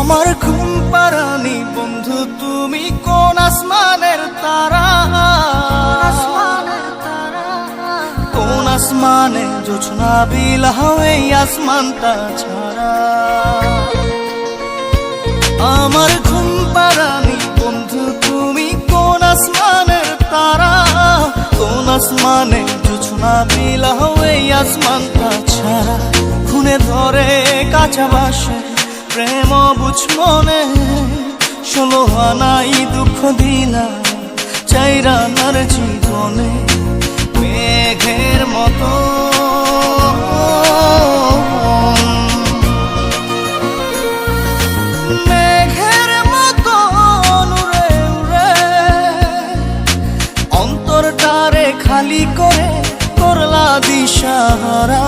আমার ঘুম পাড়ানি বন্ধু তুমি কোন আসমানের তারা, কোন আসমানে জোছনা বিলাও এই আসমানটা ছাড়া। আমার ঘুম পাড়ানি বন্ধু তুমি কোন আসমানের তারা, কোন আসমানে জোছনা বিলাও এই আসমানটা ছাড়া। খুনে ধরে কাঁচা বাসে প্রেম বুঝ মনে, 16 আনাই দুঃখ দিলা চাইরা নার জীবনে। মেঘের মতো মেঘের মতো উড়ে উড়ে অন্তরটারে খালি করে করলা দিশাহারা।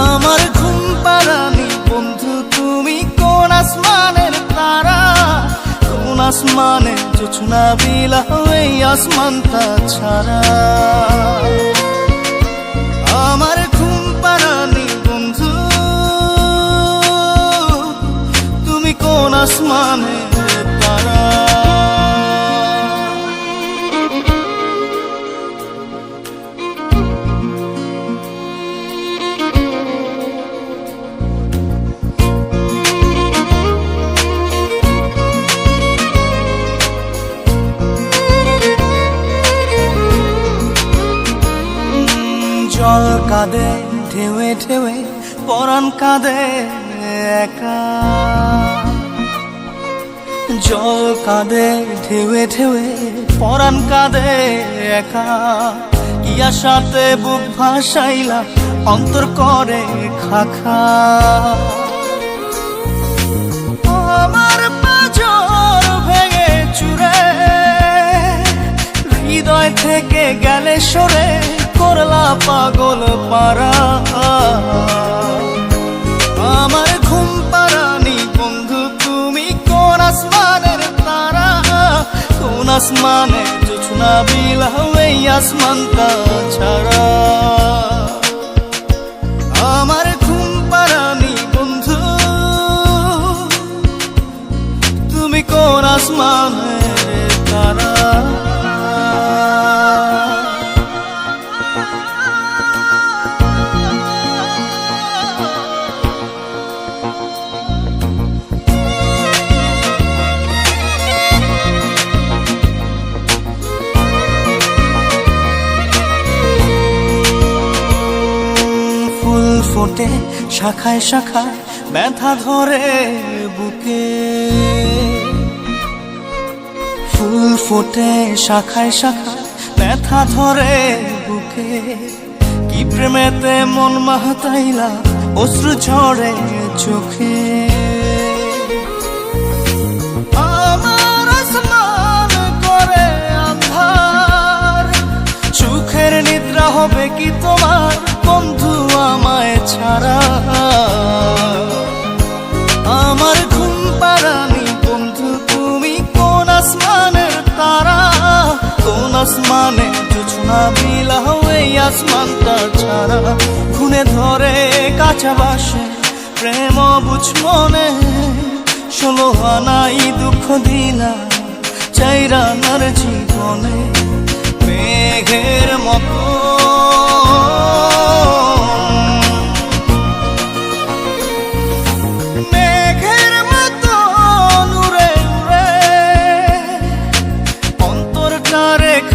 আমার ঘুম পাড়ানি বন্ধু তুমি কোন আসমানের তারা, কোন আসমানে জোছনা বিলাও এই আসমানটা ছাড়া। আমার ঘুম পাড়ানি বন্ধু তুমি কোন আসমানের তারা। জল কাঁদে ঢেউে ঢেউে পরাণ কাঁদে একা, জল কাঁদে ঢেউে ঢেউে পরাণ কাঁদে একা। কি আশাতে বুক ভাসাইলা অন্তর করে খাখা। আমার পাঁজর ভেঙে চুরে হৃদয় থেকে গেলে সরে করলা পাগল পারা। আমার ঘুম পাড়ানি বন্ধু তুমি কোন আসমানের তারা, কোন আসমানে জোছনা বিলাও এই আসমানটা ছাড়া। আমার ঘুম পাড়ানি বন্ধু তুমি কোন আসমানের তারা। ফোটে শাখায় শাখায় ব্যথা ধরে বুকে, ফুল ফোটে শাখায় শাখায় ব্যথা ধরে বুকে। কি প্রেমেতে মন মাতাইলা অশ্রু ঝরে চোখে। আমার আসমান করে আন্ধার, সুখের নিদ্রা হবে কি তোমার বন্ধু আমায় ছাড়া। আমার ঘুম পাড়ানি বন্ধু তুমি কোন আসমানের তারা, কোন আসমানে জোছনা বিলাও এই আসমানটা ছাড়া। খুনে ধরে কাঁচা বাসে প্রেম বুঝ মনে, 16 আনাই দুঃখ দিলা চাইরা নার জীবনে। মেঘের মতো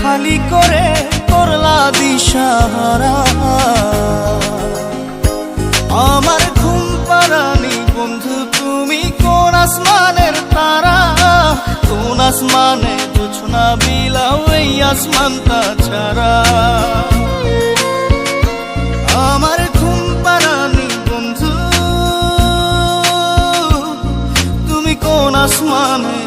খালি করে করলা দিশাহারা। আমার ঘুম পাড়ানি বন্ধু তুমি কোন আসমানের তারা, কোন আসমানে জোছনা বিলাও এই আসমানটা ছাড়া। আমার ঘুম পাড়ানি বন্ধু তুমি কোন আসমানে